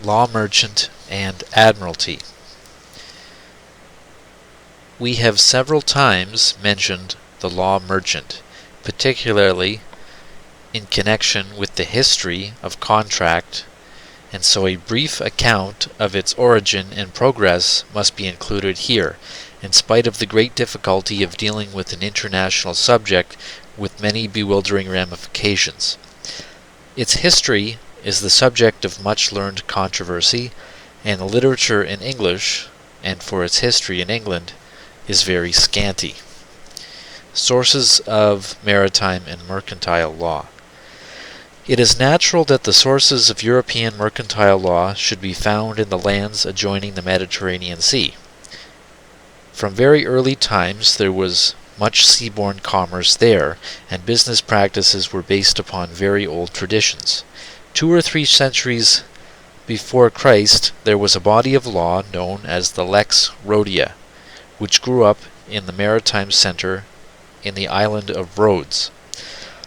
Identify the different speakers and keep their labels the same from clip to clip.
Speaker 1: law merchant, and admiralty. We have several times mentioned the law merchant, particularly in connection with the history of contract, and so a brief account of its origin and progress must be included here, in spite of the great difficulty of dealing with an international subject with many bewildering ramifications. Its history is the subject of much learned controversy, and the literature in English, and for its history in England, is very scanty. Sources of maritime and mercantile law. It is natural that the sources of European mercantile law should be found in the lands adjoining the Mediterranean Sea. From very early times there was much seaborne commerce there, and business practices were based upon very old traditions. 2 or 3 centuries before Christ, there was a body of law known as the Lex Rhodia, which grew up in the maritime center in the island of Rhodes.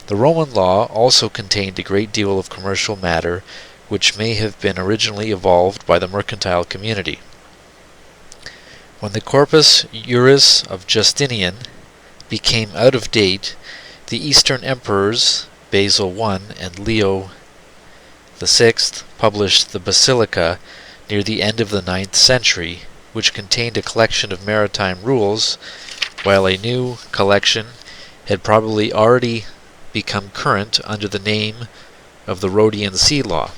Speaker 1: The Roman law also contained a great deal of commercial matter, which may have been originally evolved by the mercantile community. When the Corpus Juris of Justinian became out of date, the Eastern emperors Basil I and Leo VI published the Basilica near the end of the 9th century, which contained a collection of maritime rules, while a new collection had probably already become current under the name of the Rhodian Sea Law.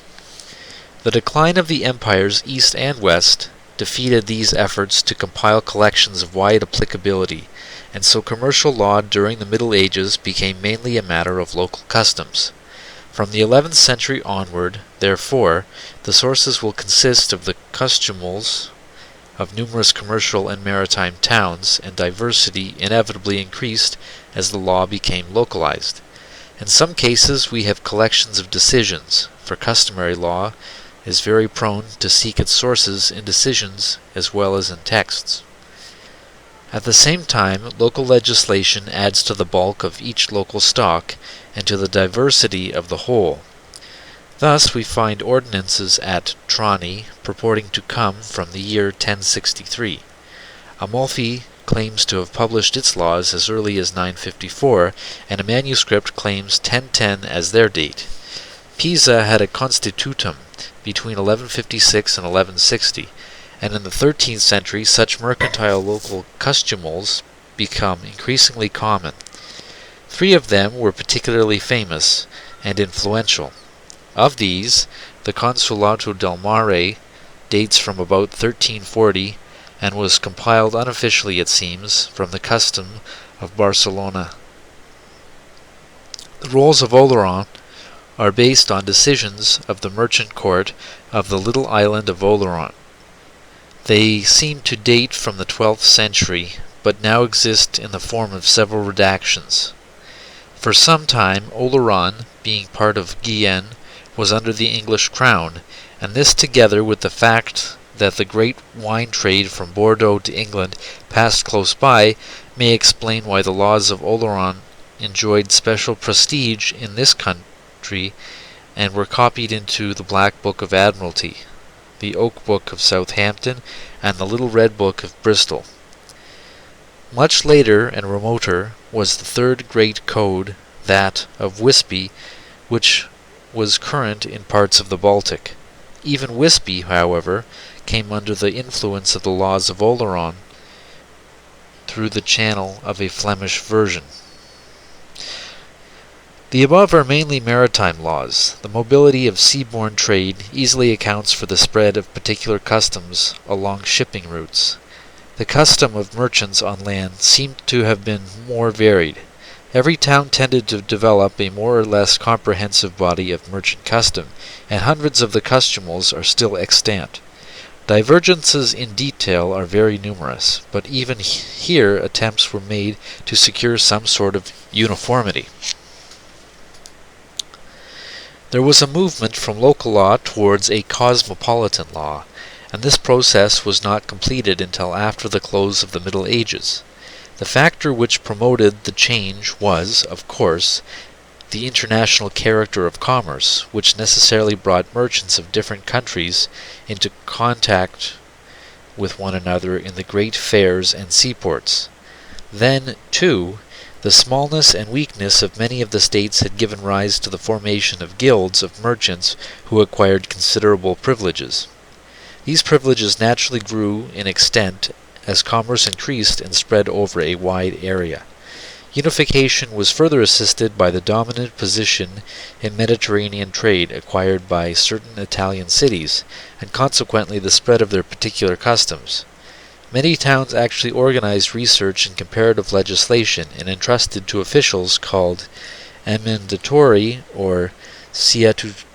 Speaker 1: The decline of the empires east and west defeated these efforts to compile collections of wide applicability, and so commercial law during the Middle Ages became mainly a matter of local customs. From the 11th century onward, therefore, the sources will consist of the costumes of numerous commercial and maritime towns, and diversity inevitably increased as the law became localized. In some cases we have collections of decisions, for customary law is very prone to seek its sources in decisions as well as in texts. At the same time, local legislation adds to the bulk of each local stock and to the diversity of the whole. Thus we find ordinances at Trani purporting to come from the year 1063. Amalfi claims to have published its laws as early as 954, and a manuscript claims 1010 as their date. Pisa had a constitutum between 1156 and 1160, and in the 13th century such mercantile local custumals become increasingly common. 3 of them were particularly famous and influential. Of these, the Consulato del Mare dates from about 1340 and was compiled unofficially, it seems, from the custom of Barcelona. The rolls of Oleron are based on decisions of the merchant court of the little island of Oleron. They seem to date from the 12th century, but now exist in the form of several redactions. For some time, Oleron, being part of Guyenne, was under the English crown, and this together with the fact that the great wine trade from Bordeaux to England passed close by may explain why the laws of Oleron enjoyed special prestige in this country and were copied into the Black Book of Admiralty, the Oak Book of Southampton, and the Little Red Book of Bristol. Much later and remoter was the third great code, that of Wisby, which was current in parts of the Baltic. Even Wisby, however, came under the influence of the laws of Oleron through the channel of a Flemish version. The above are mainly maritime laws. The mobility of seaborne trade easily accounts for the spread of particular customs along shipping routes. The custom of merchants on land seemed to have been more varied. Every town tended to develop a more or less comprehensive body of merchant custom, and hundreds of the custumals are still extant. Divergences in detail are very numerous, but even here attempts were made to secure some sort of uniformity. There was a movement from local law towards a cosmopolitan law, and this process was not completed until after the close of the Middle Ages. The factor which promoted the change was, of course, the international character of commerce, which necessarily brought merchants of different countries into contact with one another in the great fairs and seaports. Then, too, the smallness and weakness of many of the states had given rise to the formation of guilds of merchants who acquired considerable privileges. These privileges naturally grew in extent as commerce increased and spread over a wide area. Unification was further assisted by the dominant position in Mediterranean trade acquired by certain Italian cities, and consequently the spread of their particular customs. Many towns actually organized research in comparative legislation and entrusted to officials called emendatori or statutari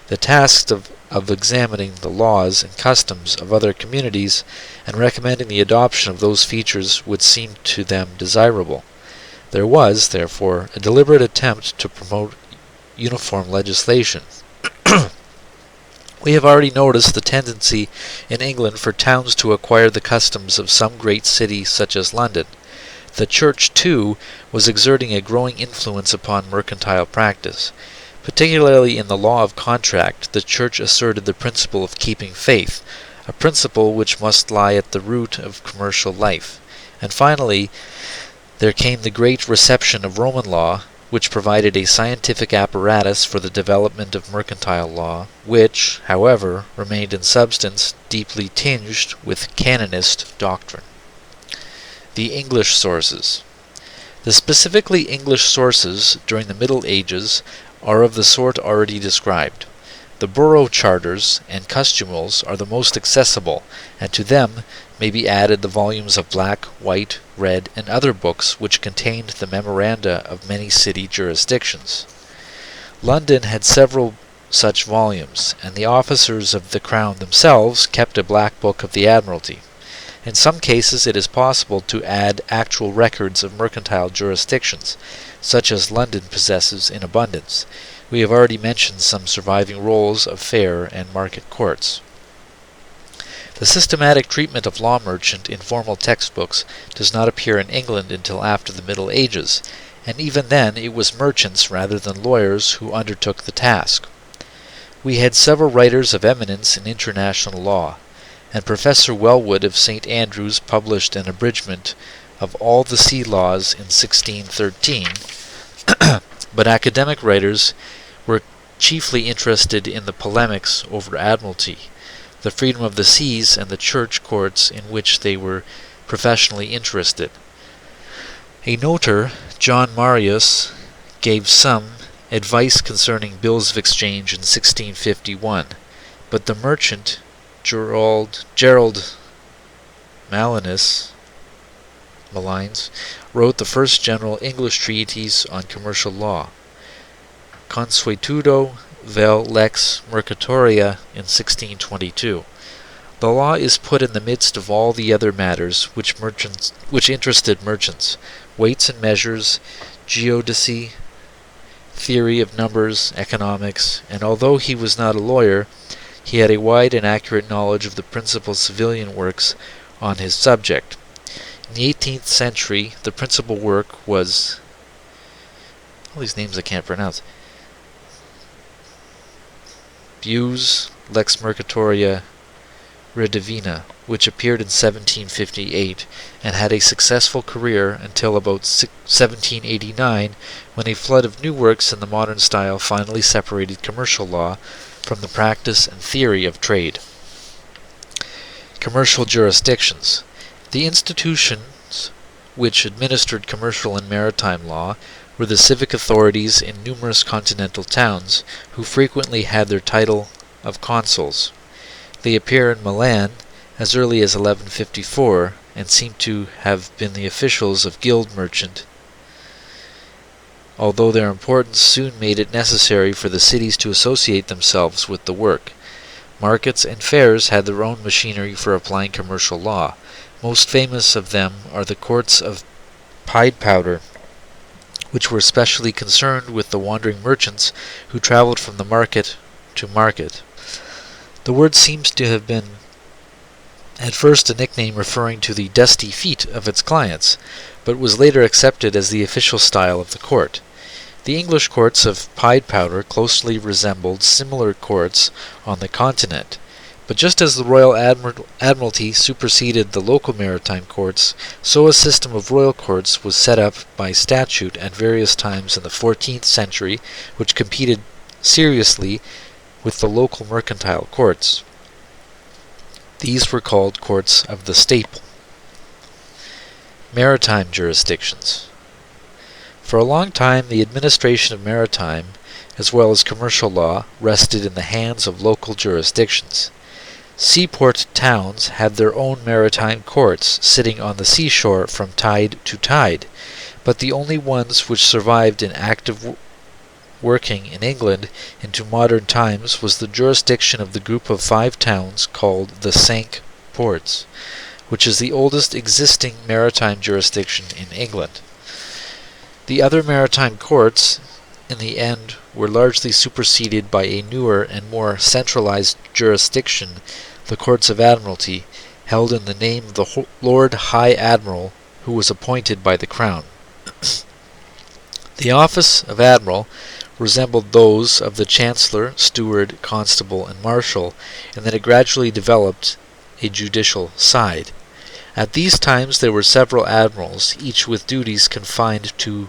Speaker 1: the task of examining the laws and customs of other communities and recommending the adoption of those features which seemed to them desirable. There was, therefore, a deliberate attempt to promote uniform legislation. We have already noticed the tendency in England for towns to acquire the customs of some great city such as London. The Church, too, was exerting a growing influence upon mercantile practice. Particularly in the law of contract, the Church asserted the principle of keeping faith, a principle which must lie at the root of commercial life. And finally, there came the great reception of Roman law, which provided a scientific apparatus for the development of mercantile law, which, however, remained in substance deeply tinged with canonist doctrine. The English sources. The specifically English sources during the Middle Ages are of the sort already described. The borough charters and custumals are the most accessible, and to them may be added the volumes of black, white, red, and other books which contained the memoranda of many city jurisdictions. London had several such volumes, and the officers of the Crown themselves kept a black book of the Admiralty. In some cases it is possible to add actual records of mercantile jurisdictions, such as London possesses in abundance. We have already mentioned some surviving rolls of fair and market courts. The systematic treatment of law merchant in formal textbooks does not appear in England until after the Middle Ages, and even then it was merchants rather than lawyers who undertook the task. We had several writers of eminence in international law, and Professor Wellwood of St. Andrews published an abridgment of all the sea laws in 1613, but academic writers were chiefly interested in the polemics over admiralty, the freedom of the seas, and the church courts in which they were professionally interested. A noter, John Marius, gave some advice concerning bills of exchange in 1651, but the merchant Gerald Malines wrote the first general English treatise on commercial law, Consuetudo vel lex mercatoria, in 1622. The law is put in the midst of all the other matters which interested merchants: weights and measures, geodesy, theory of numbers, economics, and although he was not a lawyer, he had a wide and accurate knowledge of the principal civilian works on his subject. In the 18th century, the principal work was, all these names I can't pronounce, Bues Lex Mercatoria Redivina, which appeared in 1758 and had a successful career until about 1789, when a flood of new works in the modern style finally separated commercial law from the practice and theory of trade. Commercial jurisdictions. The institutions which administered commercial and maritime law were the civic authorities in numerous continental towns, who frequently had their title of consuls. They appear in Milan as early as 1154, and seem to have been the officials of guild merchant, although their importance soon made it necessary for the cities to associate themselves with the work. Markets and fairs had their own machinery for applying commercial law. Most famous of them are the courts of Pied Powder, which were specially concerned with the wandering merchants who traveled from the market to market. The word seems to have been at first a nickname referring to the dusty feet of its clients, but was later accepted as the official style of the court. The English courts of Pied Powder closely resembled similar courts on the continent, but just as the Royal Admiralty superseded the local maritime courts, so a system of royal courts was set up by statute at various times in the 14th century, which competed seriously with the local mercantile courts. These were called courts of the staple. Maritime jurisdictions. For a long time, the administration of maritime, as well as commercial law, rested in the hands of local jurisdictions. Seaport towns had their own maritime courts, sitting on the seashore from tide to tide, but the only ones which survived in active working in England into modern times was the jurisdiction of the group of 5 towns called the Cinque Ports, which is the oldest existing maritime jurisdiction in England. The other maritime courts, in the end, were largely superseded by a newer and more centralized jurisdiction, the Courts of Admiralty, held in the name of the Lord High Admiral, who was appointed by the Crown. The office of Admiral resembled those of the Chancellor, Steward, Constable, and Marshal, and that it gradually developed a judicial side. At these times there were several admirals, each with duties confined to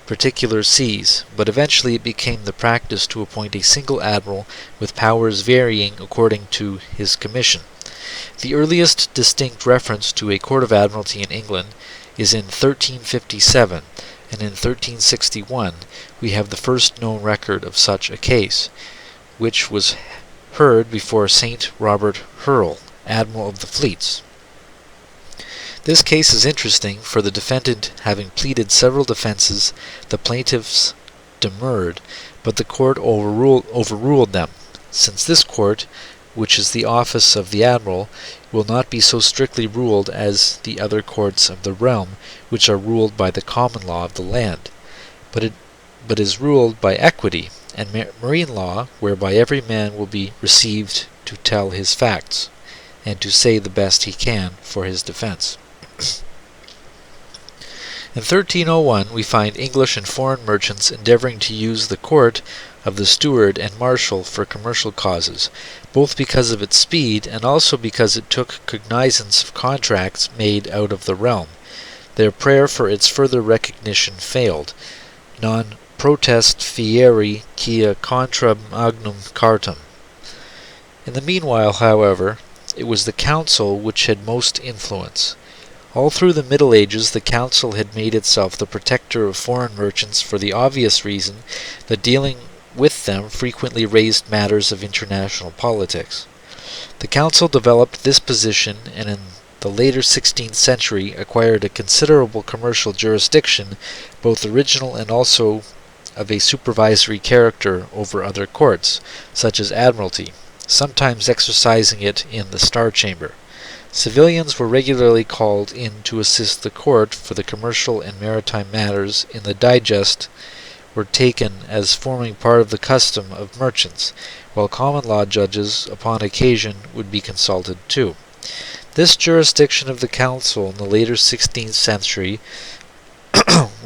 Speaker 1: particular seas, but eventually it became the practice to appoint a single admiral with powers varying according to his commission. The earliest distinct reference to a Court of Admiralty in England is in 1357, and in 1361 we have the first known record of such a case, which was heard before St. Robert Hurrell, Admiral of the Fleets. This case is interesting, for the defendant having pleaded several defenses, the plaintiffs demurred, but the court overruled them, since this court, which is the office of the admiral, will not be so strictly ruled as the other courts of the realm, which are ruled by the common law of the land, but is ruled by equity and marine law, whereby every man will be received to tell his facts, and to say the best he can for his defense. In 1301 we find English and foreign merchants endeavoring to use the court of the steward and marshal for commercial causes, both because of its speed and also because it took cognizance of contracts made out of the realm. Their prayer for its further recognition failed. Non protest fieri quia contra magnum cartum. In the meanwhile, however, it was the council which had most influence. All through the Middle Ages the council had made itself the protector of foreign merchants for the obvious reason that dealing with them frequently raised matters of international politics. The council developed this position, and in the later 16th century acquired a considerable commercial jurisdiction, both original and also of a supervisory character over other courts, such as Admiralty, sometimes exercising it in the Star Chamber. Civilians were regularly called in to assist the court, for the commercial and maritime matters in the digest were taken as forming part of the custom of merchants, while common law judges upon occasion would be consulted too. This jurisdiction of the council in the later 16th century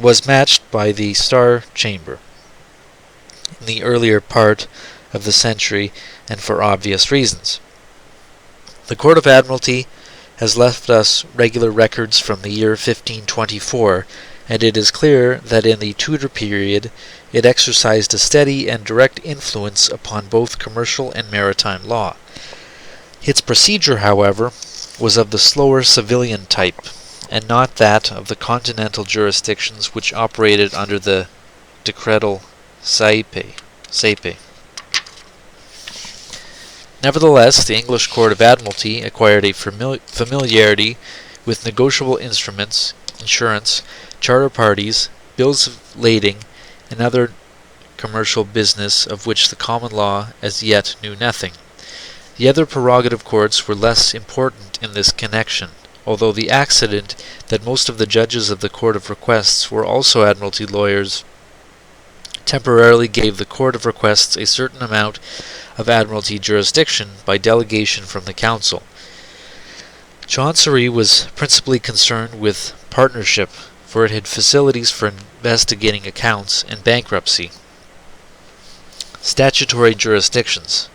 Speaker 1: was matched by the Star Chamber in the earlier part of the century, and for obvious reasons. The Court of Admiralty has left us regular records from the year 1524, and it is clear that in the Tudor period it exercised a steady and direct influence upon both commercial and maritime law. Its procedure, however, was of the slower civilian type, and not that of the continental jurisdictions which operated under the decretal saepe. Nevertheless, the English Court of Admiralty acquired a familiarity with negotiable instruments, insurance, charter parties, bills of lading, and other commercial business of which the common law as yet knew nothing. The other prerogative courts were less important in this connection, although the accident that most of the judges of the Court of Requests were also Admiralty lawyers temporarily gave the Court of Requests a certain amount of Admiralty jurisdiction by delegation from the Council. Chancery was principally concerned with partnership, for it had facilities for investigating accounts and bankruptcy. Statutory jurisdictions.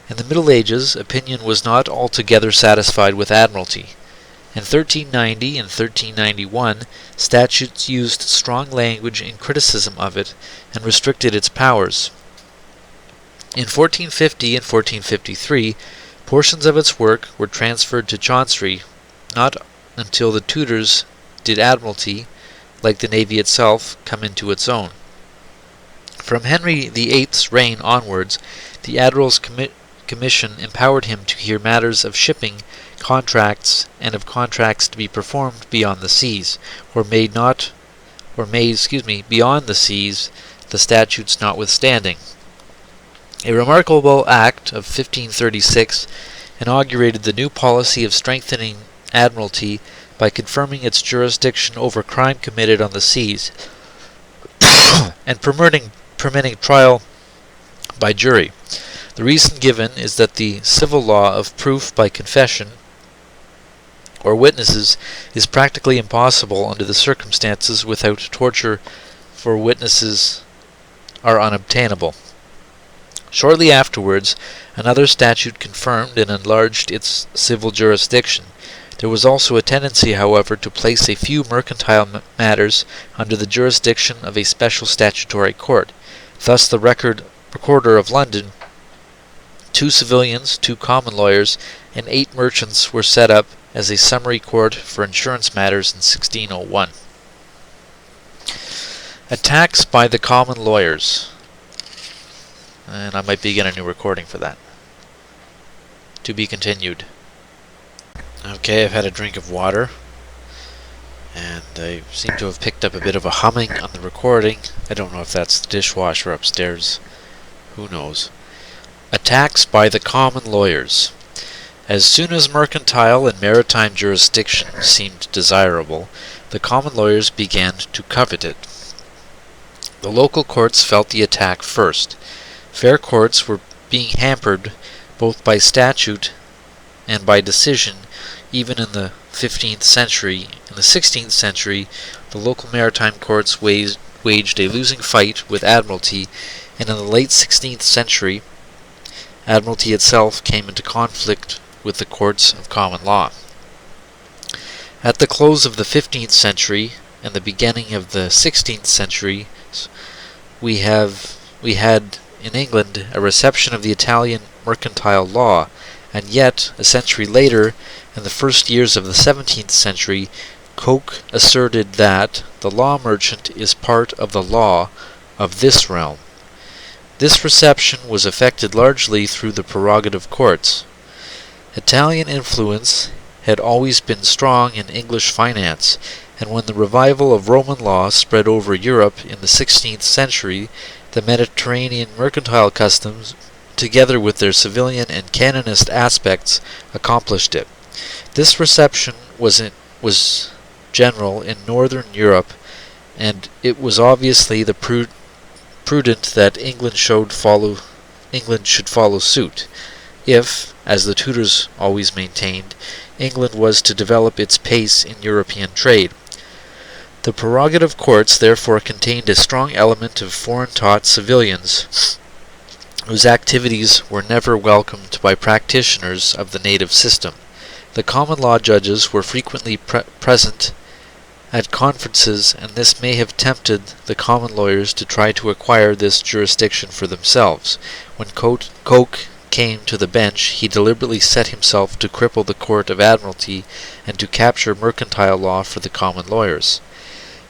Speaker 1: In the Middle Ages, opinion was not altogether satisfied with admiralty. In 1390 and 1391, statutes used strong language in criticism of it and restricted its powers. In 1450 and 1453, portions of its work were transferred to Chancery, not until the Tudors did admiralty, like the navy itself, come into its own. From Henry VIII's reign onwards, the Admiral's Commission empowered him to hear matters of shipping, contracts, and of contracts to be performed beyond the seas, or made beyond the seas, the statutes notwithstanding. A remarkable act of 1536 inaugurated the new policy of strengthening admiralty by confirming its jurisdiction over crime committed on the seas and permitting trial by jury. The reason given is that the civil law of proof by confession or witnesses is practically impossible under the circumstances without torture, for witnesses are unobtainable. Shortly afterwards, another statute confirmed and enlarged its civil jurisdiction. There was also a tendency, however, to place a few mercantile matters under the jurisdiction of a special statutory court. Thus the Recorder of London, 2 civilians, 2 common lawyers, and 8 merchants were set up as a summary court for insurance matters in 1601. Attacks by the common lawyers. And I might begin a new recording for that. To be continued. Okay, I've had a drink of water, and I seem to have picked up a bit of a humming on the recording. I don't know if that's the dishwasher upstairs. Who knows? Attacks by the common lawyers. As soon as mercantile and maritime jurisdiction seemed desirable, the common lawyers began to covet it. The local courts felt the attack first. Fair courts were being hampered both by statute and by decision, even in the 15th century. In the 16th century, the local maritime courts waged a losing fight with admiralty, and in the late 16th century, admiralty itself came into conflict with the courts of common law. At the close of the 15th century and the beginning of the 16th century, we had in England a reception of the Italian mercantile law, and yet, a century later, in the first years of the 17th century, Coke asserted that the law merchant is part of the law of this realm. This reception was effected largely through the prerogative courts. Italian influence had always been strong in English finance, and when the revival of Roman law spread over Europe in the 16th century, the Mediterranean mercantile customs, together with their civilian and canonist aspects, accomplished it. This reception was general in northern Europe, and it was obviously the prudent that England should follow suit, if, as the Tudors always maintained, England was to develop its pace in European trade. The prerogative courts therefore contained a strong element of foreign-taught civilians, whose activities were never welcomed by practitioners of the native system. The common law judges were frequently present at conferences, and this may have tempted the common lawyers to try to acquire this jurisdiction for themselves. When Coke came to the bench, he deliberately set himself to cripple the Court of Admiralty and to capture mercantile law for the common lawyers.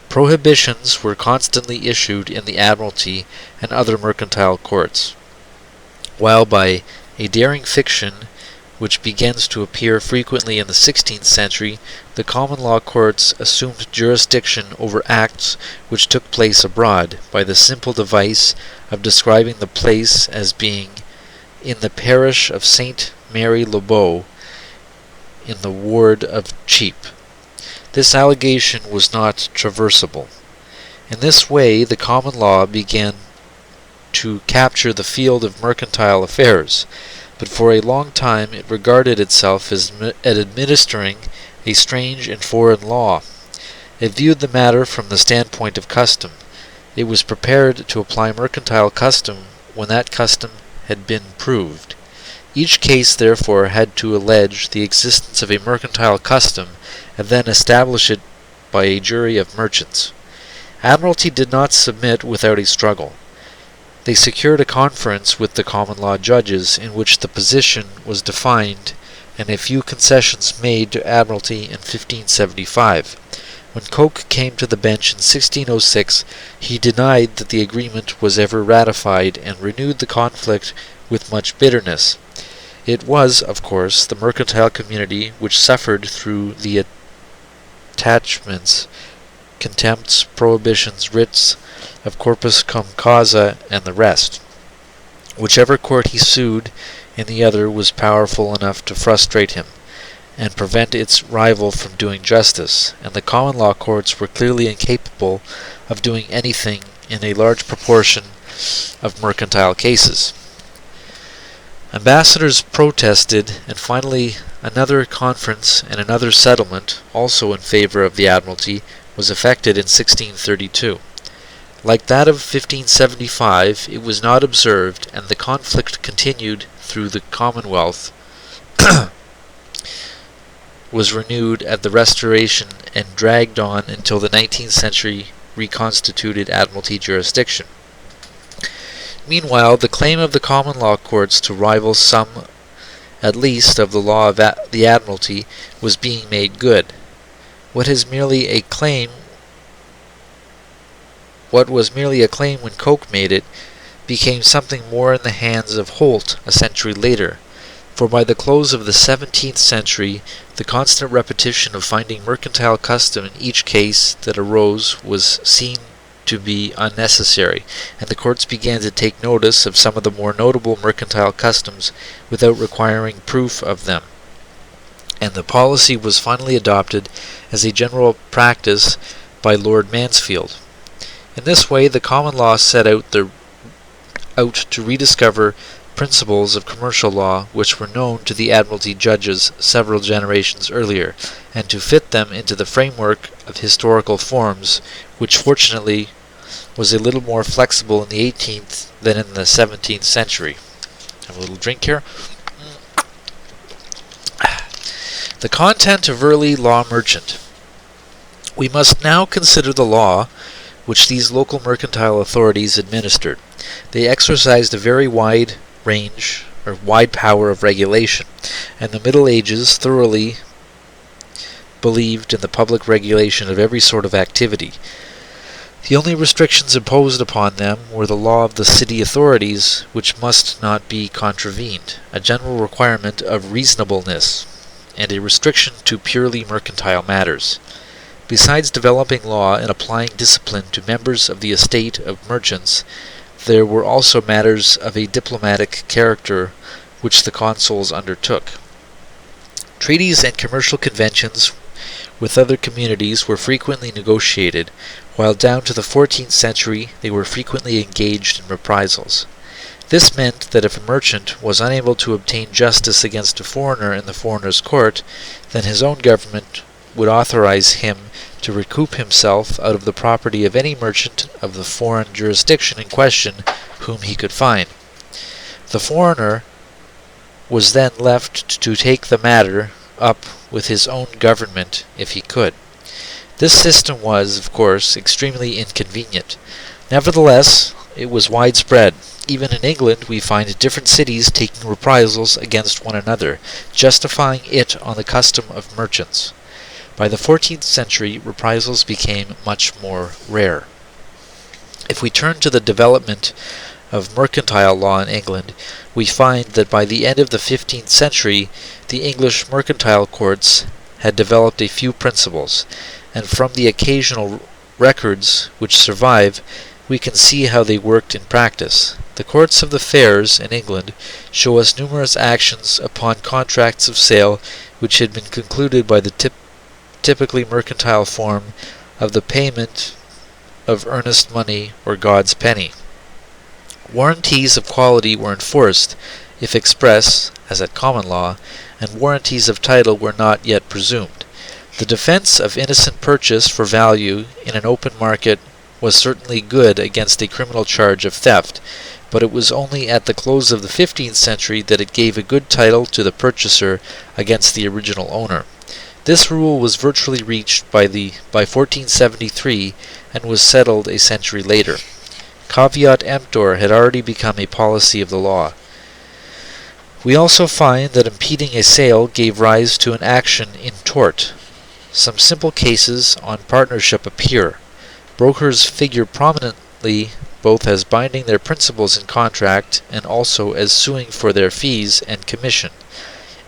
Speaker 1: Prohibitions were constantly issued in the Admiralty and other mercantile courts, while by a daring fiction which begins to appear frequently in the 16th century, the common law courts assumed jurisdiction over acts which took place abroad, by the simple device of describing the place as being in the parish of St. Mary le Bow, in the ward of Cheap. This allegation was not traversable. In this way, the common law began to capture the field of mercantile affairs. but for a long time it regarded itself as administering a strange and foreign law. It viewed the matter from the standpoint of custom. It was prepared to apply mercantile custom when that custom had been proved. Each case, therefore, had to allege the existence of a mercantile custom and then establish it by a jury of merchants. Admiralty did not submit without a struggle. They secured a conference with the common law judges in which the position was defined and a few concessions made to Admiralty in 1575. When Coke came to the bench in 1606, he denied that the agreement was ever ratified and renewed the conflict with much bitterness. It was, of course, the mercantile community which suffered through the attachments, contempts, prohibitions, writs of corpus cum causa, and the rest. Whichever court he sued in the other was powerful enough to frustrate him and prevent its rival from doing justice, and the common law courts were clearly incapable of doing anything in a large proportion of mercantile cases. Ambassadors protested, and finally another conference and another settlement, also in favor of the Admiralty, was effected in 1632. Like that of 1575, it was not observed, and the conflict continued through the Commonwealth, was renewed at the Restoration and dragged on until the 19th century reconstituted Admiralty jurisdiction. Meanwhile, the claim of the common law courts to rival some, at least, of the law of the Admiralty was being made good. What was merely a claim when Coke made it became something more in the hands of Holt a century later, for by the close of the 17th century the constant repetition of finding mercantile custom in each case that arose was seen to be unnecessary, and the courts began to take notice of some of the more notable mercantile customs without requiring proof of them, and the policy was finally adopted as a general practice by Lord Mansfield. In this way the common law set out to rediscover principles of commercial law which were known to the Admiralty judges several generations earlier, and to fit them into the framework of historical forms, which fortunately was a little more flexible in the 18th than in the 17th century. Have a little drink here. The content of early law merchant. We must now consider the law which these local mercantile authorities administered. They exercised a very wide power of regulation, and the Middle Ages thoroughly believed in the public regulation of every sort of activity. The only restrictions imposed upon them were the law of the city authorities, which must not be contravened, a general requirement of reasonableness, and a restriction to purely mercantile matters. Besides developing law and applying discipline to members of the estate of merchants, there were also matters of a diplomatic character which the consuls undertook. Treaties and commercial conventions with other communities were frequently negotiated, while down to the 14th century they were frequently engaged in reprisals. This meant that if a merchant was unable to obtain justice against a foreigner in the foreigner's court, then his own government would authorize him to recoup himself out of the property of any merchant of the foreign jurisdiction in question whom he could find. The foreigner was then left to take the matter up with his own government if he could. This system was, of course, extremely inconvenient. Nevertheless, it was widespread. Even in England we find different cities taking reprisals against one another, justifying it on the custom of merchants. By the 14th century, reprisals became much more rare. If we turn to the development of mercantile law in England, we find that by the end of the 15th century, the English mercantile courts had developed a few principles, and from the occasional records which survive, we can see how they worked in practice. The courts of the fairs in England show us numerous actions upon contracts of sale which had been concluded by the typically mercantile form of the payment of earnest money or God's penny. Warranties of quality were enforced if express, as at common law, and warranties of title were not yet presumed. The defense of innocent purchase for value in an open market was certainly good against a criminal charge of theft, but it was only at the close of the 15th century that it gave a good title to the purchaser against the original owner. This rule was virtually reached by 1473 and was settled a century later. Caveat emptor had already become a policy of the law. We also find that impeding a sale gave rise to an action in tort. Some simple cases on partnership appear. Brokers figure prominently both as binding their principals in contract and also as suing for their fees and commission.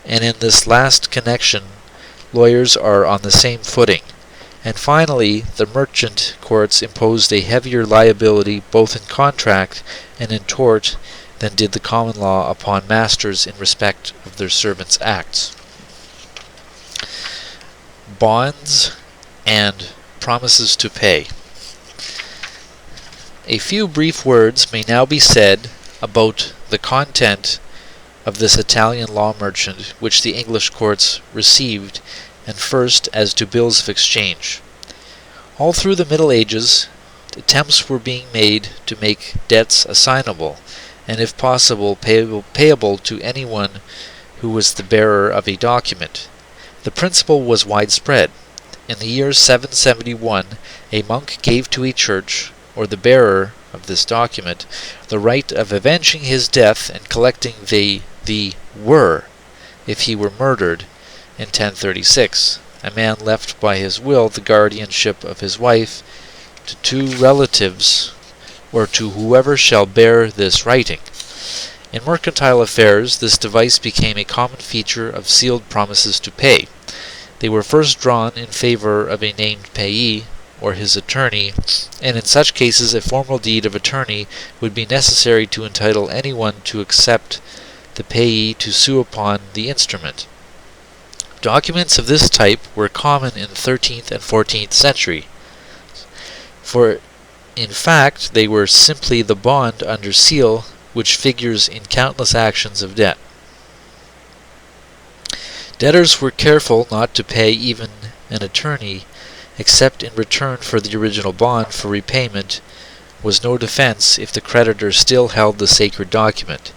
Speaker 1: And in this last connection, lawyers are on the same footing. And finally, the merchant courts imposed a heavier liability both in contract and in tort than did the common law upon masters in respect of their servants' acts. Bonds and promises to pay. A few brief words may now be said about the content of this Italian law merchant which the English courts received, and first as to bills of exchange. All through the Middle Ages, attempts were being made to make debts assignable, and if possible payable to anyone who was the bearer of a document. The principle was widespread. In the year 771, a monk gave to a church, or the bearer of this document, the right of avenging his death and collecting the were, if he were murdered, in 1036. A man left by his will the guardianship of his wife to two relatives, or to whoever shall bear this writing. In mercantile affairs, this device became a common feature of sealed promises to pay. They were first drawn in favor of a named payee, or his attorney, and in such cases a formal deed of attorney would be necessary to entitle anyone to accept the payee to sue upon the instrument. Documents of this type were common in the 13th and 14th century, for in fact they were simply the bond under seal which figures in countless actions of debt. Debtors were careful not to pay even an attorney, except in return for the original bond, for repayment was no defense if the creditor still held the sacred document.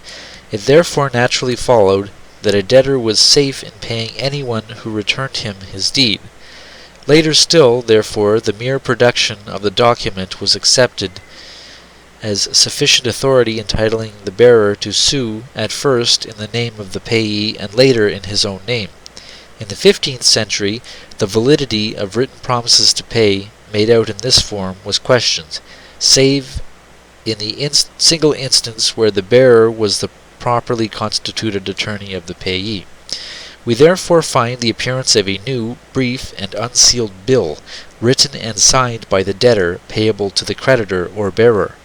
Speaker 1: It therefore naturally followed that a debtor was safe in paying anyone who returned him his deed. Later still, therefore, the mere production of the document was accepted as sufficient authority entitling the bearer to sue at first in the name of the payee and later in his own name. In the 15th century, the validity of written promises to pay made out in this form was questioned, save in the single instance where the bearer was the properly constituted attorney of the payee. We therefore find the appearance of a new, brief, and unsealed bill, written and signed by the debtor, payable to the creditor or bearer.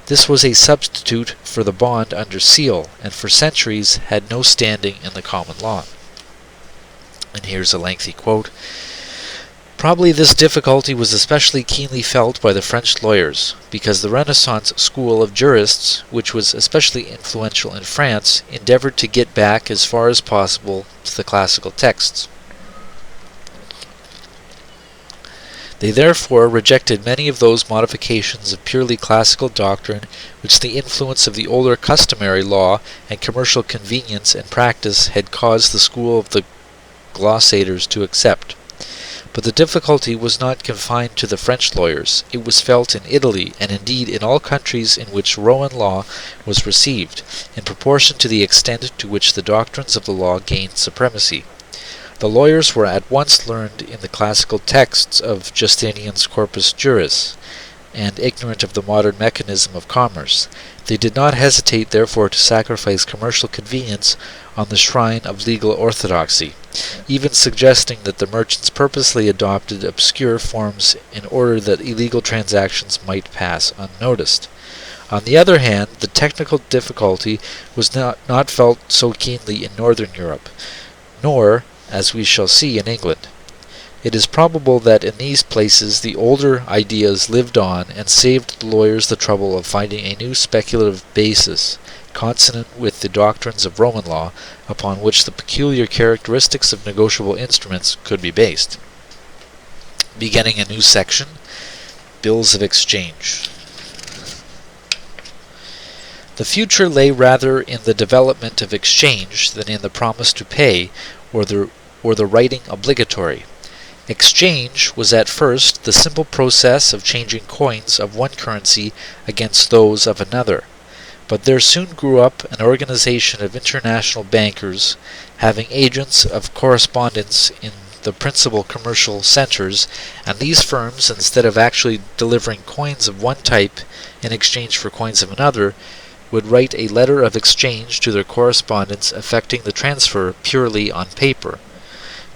Speaker 1: This was a substitute for the bond under seal, and for centuries had no standing in the common law. And here's a lengthy quote. Probably this difficulty was especially keenly felt by the French lawyers, because the Renaissance school of jurists, which was especially influential in France, endeavored to get back as far as possible to the classical texts. They therefore rejected many of those modifications of purely classical doctrine which the influence of the older customary law and commercial convenience and practice had caused the school of the glossators to accept. But the difficulty was not confined to the French lawyers. It was felt in Italy, and indeed in all countries in which Roman law was received, in proportion to the extent to which the doctrines of the law gained supremacy. The lawyers were at once learned in the classical texts of Justinian's Corpus Juris, and ignorant of the modern mechanism of commerce. They did not hesitate therefore to sacrifice commercial convenience on the shrine of legal orthodoxy, even suggesting that the merchants purposely adopted obscure forms in order that illegal transactions might pass unnoticed. On the other hand, the technical difficulty was not felt so keenly in Northern Europe, nor, as we shall see, in England. It is probable that in these places the older ideas lived on and saved the lawyers the trouble of finding a new speculative basis, consonant with the doctrines of Roman law, upon which the peculiar characteristics of negotiable instruments could be based. Beginning a new section, Bills of Exchange. The future lay rather in the development of exchange than in the promise to pay or the writing obligatory. Exchange was at first the simple process of changing coins of one currency against those of another, but there soon grew up an organization of international bankers having agents of correspondence in the principal commercial centers, and these firms, instead of actually delivering coins of one type in exchange for coins of another, would write a letter of exchange to their correspondents effecting the transfer purely on paper.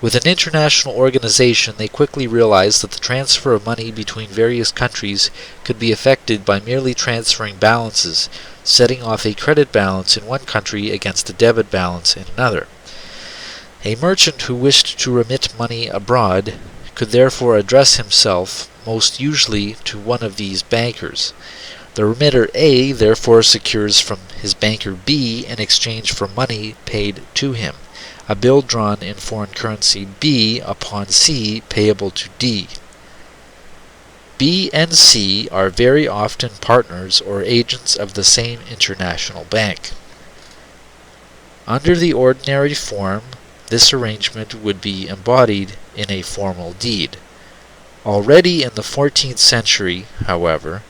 Speaker 1: With an international organization, they quickly realized that the transfer of money between various countries could be effected by merely transferring balances, setting off a credit balance in one country against a debit balance in another. A merchant who wished to remit money abroad could therefore address himself most usually to one of these bankers. The remitter A therefore secures from his banker B in exchange for money paid to him a bill drawn in foreign currency B upon C payable to D. B and C are very often partners or agents of the same international bank. Under the ordinary form, this arrangement would be embodied in a formal deed. Already in the 14th century, however,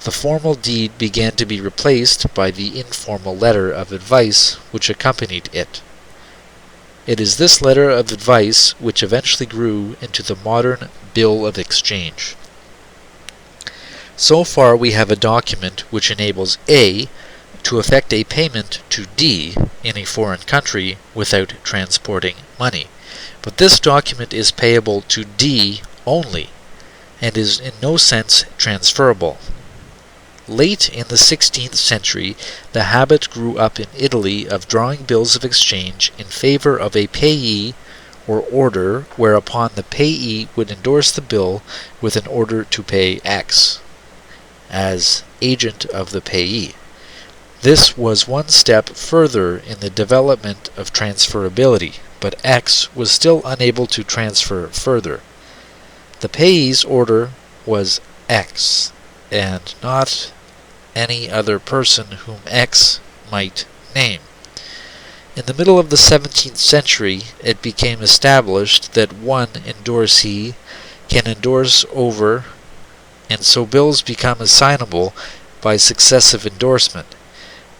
Speaker 1: the formal deed began to be replaced by the informal letter of advice which accompanied it. It is this letter of advice which eventually grew into the modern Bill of Exchange. So far we have a document which enables A to effect a payment to D in a foreign country without transporting money. But this document is payable to D only, and is in no sense transferable. Late in the 16th century, the habit grew up in Italy of drawing bills of exchange in favor of a payee or order, whereupon the payee would endorse the bill with an order to pay X as agent of the payee. This was one step further in the development of transferability, but X was still unable to transfer further. The payee's order was X, and not any other person whom X might name. In the middle of the 17th century, it became established that one endorsee can endorse over, and so bills become assignable by successive endorsement.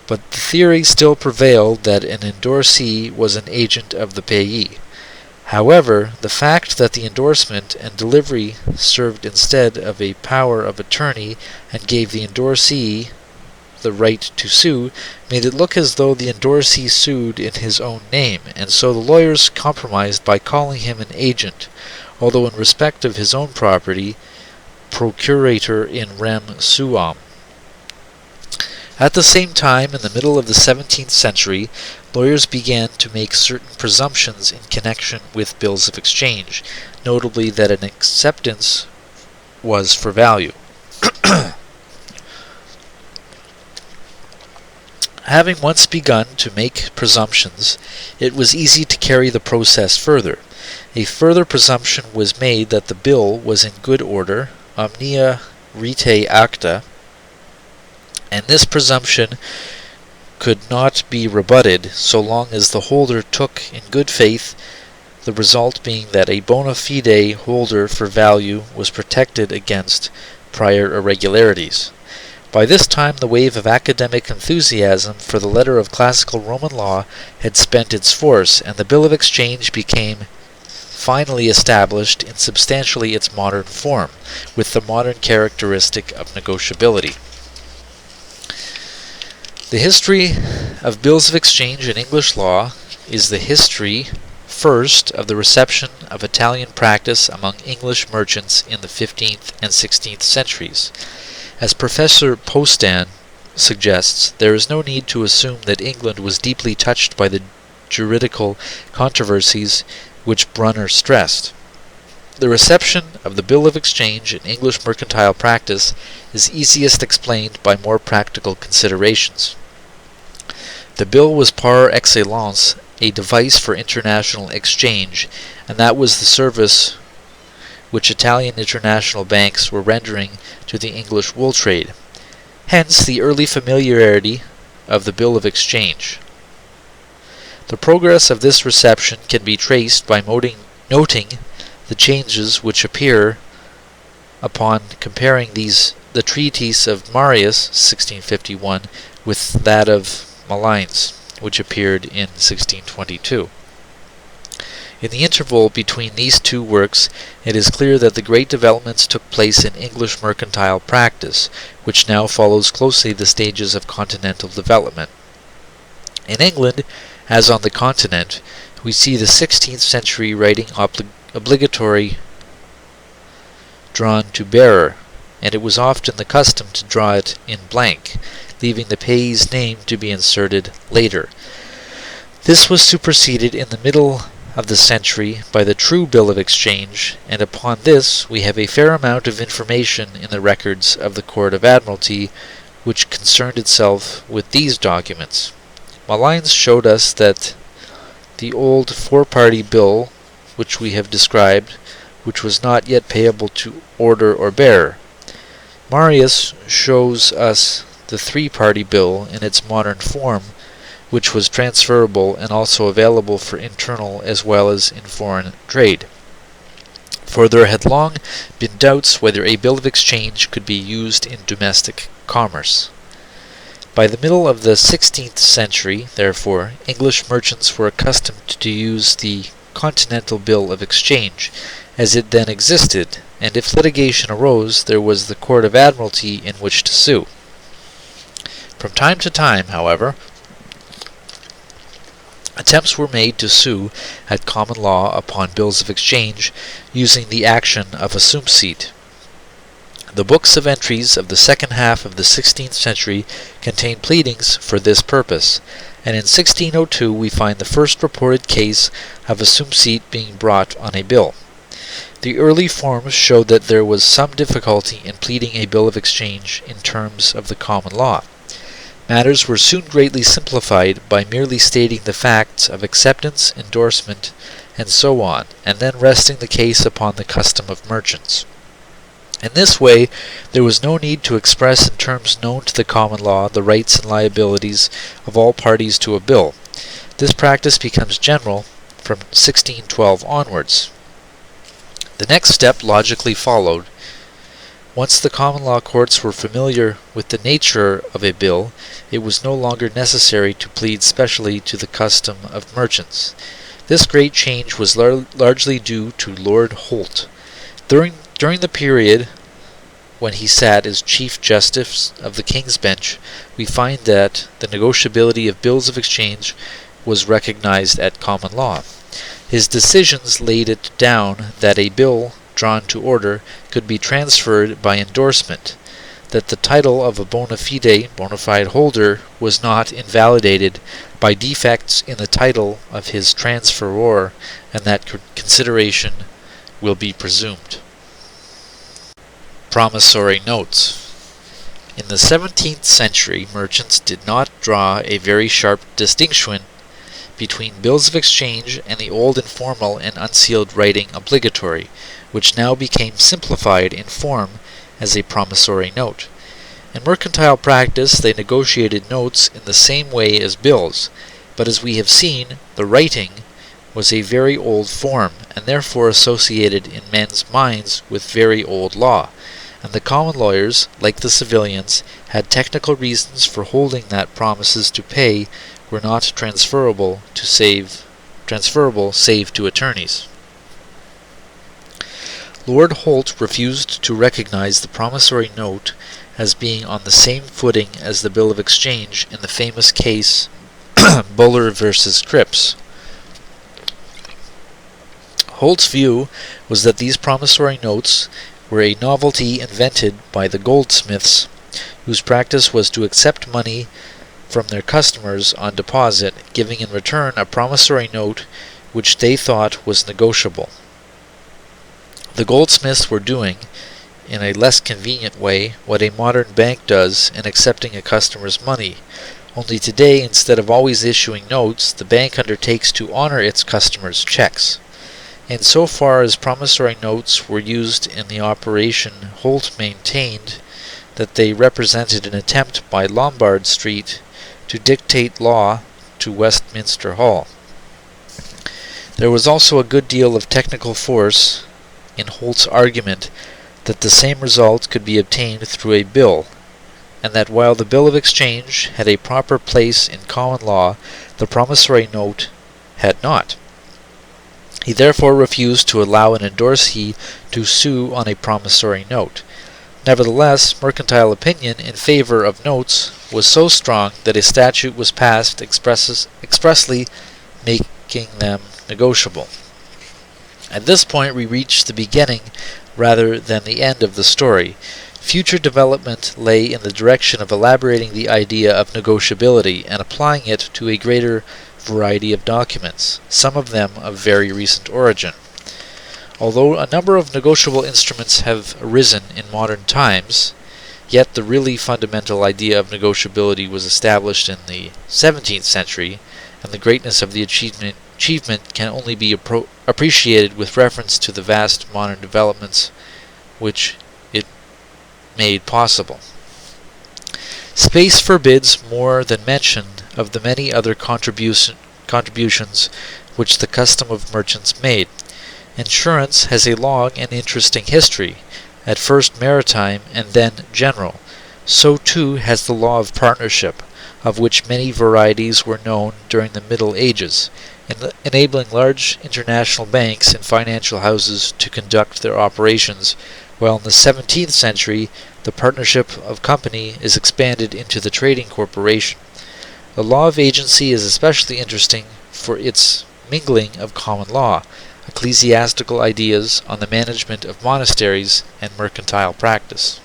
Speaker 1: But the theory still prevailed that an endorsee was an agent of the payee. However, the fact that the endorsement and delivery served instead of a power of attorney and gave the endorsee the right to sue made it look as though the endorsee sued in his own name, and so the lawyers compromised by calling him an agent, although in respect of his own property, procurator in rem suam. At the same time, in the middle of the 17th century, lawyers began to make certain presumptions in connection with bills of exchange, notably that an acceptance was for value. Having once begun to make presumptions, it was easy to carry the process further. A further presumption was made that the bill was in good order, omnia rete acta, and this presumption could not be rebutted so long as the holder took in good faith, the result being that a bona fide holder for value was protected against prior irregularities. By this time the wave of academic enthusiasm for the letter of classical Roman law had spent its force, and the Bill of Exchange became finally established in substantially its modern form, with the modern characteristic of negotiability. The history of bills of exchange in English law is the history, first, of the reception of Italian practice among English merchants in the 15th and 16th centuries. As Professor Postan suggests, there is no need to assume that England was deeply touched by the juridical controversies which Brunner stressed. The reception of the Bill of Exchange in English mercantile practice is easiest explained by more practical considerations. The bill was par excellence a device for international exchange, and that was the service which Italian international banks were rendering to the English wool trade. Hence the early familiarity of the Bill of Exchange. The progress of this reception can be traced by noting the changes which appear upon comparing the treatise of Marius, 1651, with that of Malines, which appeared in 1622. In the interval between these two works, it is clear that the great developments took place in English mercantile practice, which now follows closely the stages of continental development. In England, as on the continent, we see the 16th century writing obligatory drawn to bearer, and it was often the custom to draw it in blank, leaving the payee's name to be inserted later. This was superseded in the middle of the century by the true Bill of Exchange, and upon this we have a fair amount of information in the records of the Court of Admiralty which concerned itself with these documents. Malines showed us that the old four-party bill which we have described, which was not yet payable to order or bearer. Marius shows us the three-party bill in its modern form, which was transferable and also available for internal as well as in foreign trade. For there had long been doubts whether a bill of exchange could be used in domestic commerce. By the middle of the 16th century, therefore, English merchants were accustomed to use the Continental Bill of Exchange, as it then existed, and if litigation arose, there was the Court of Admiralty in which to sue. From time to time, however, attempts were made to sue at common law upon bills of exchange using the action of a sumpseat. The books of entries of the second half of the 16th century contain pleadings for this purpose, and in 1602 we find the first reported case of a sumpseat being brought on a bill. The early forms showed that there was some difficulty in pleading a bill of exchange in terms of the common law. Matters were soon greatly simplified by merely stating the facts of acceptance, endorsement, and so on, and then resting the case upon the custom of merchants. In this way, there was no need to express in terms known to the common law the rights and liabilities of all parties to a bill. This practice becomes general from 1612 onwards. The next step logically followed. Once the common law courts were familiar with the nature of a bill, it was no longer necessary to plead specially to the custom of merchants. This great change was largely due to Lord Holt. During the period when he sat as Chief Justice of the King's Bench, we find that the negotiability of bills of exchange was recognized at common law. His decisions laid it down that a bill drawn to order could be transferred by endorsement, that the title of a bona fide holder was not invalidated by defects in the title of his transferor, and that consideration will be presumed. Promissory notes. In the 17th century, merchants did not draw a very sharp distinction between bills of exchange and the old informal and unsealed writing obligatory, which now became simplified in form as a promissory note. In mercantile practice, they negotiated notes in the same way as bills, but as we have seen, the writing was a very old form, and therefore associated in men's minds with very old law, and the common lawyers, like the civilians, had technical reasons for holding that promises to pay were not transferable save to attorneys. Lord Holt refused to recognize the promissory note as being on the same footing as the bill of exchange in the famous case Buller versus Cripps. Holt's view was that these promissory notes were a novelty invented by the goldsmiths, whose practice was to accept money from their customers on deposit, giving in return a promissory note which they thought was negotiable. The goldsmiths were doing, in a less convenient way, what a modern bank does in accepting a customer's money. Only today, instead of always issuing notes, the bank undertakes to honor its customers' checks. And so far as promissory notes were used in the operation, Holt maintained that they represented an attempt by Lombard Street to dictate law to Westminster Hall. There was also a good deal of technical force in Holt's argument that the same result could be obtained through a bill, and that while the bill of exchange had a proper place in common law, the promissory note had not. He therefore refused to allow an endorsee to sue on a promissory note. Nevertheless, mercantile opinion in favor of notes was so strong that a statute was passed expressly making them negotiable. At this point we reach the beginning rather than the end of the story. Future development lay in the direction of elaborating the idea of negotiability and applying it to a greater variety of documents, some of them of very recent origin. Although a number of negotiable instruments have arisen in modern times, yet the really fundamental idea of negotiability was established in the 17th century, and the greatness of the achievement can only be appreciated with reference to the vast modern developments which it made possible. Space forbids more than mention of the many other contributions which the custom of merchants made. Insurance has a long and interesting history, at first maritime and then general. So too has the law of partnership, of which many varieties were known during the Middle Ages, enabling large international banks and financial houses to conduct their operations, while in the 17th century the partnership of company is expanded into the trading corporation. The law of agency is especially interesting for its mingling of common law, ecclesiastical ideas on the management of monasteries, and mercantile practice.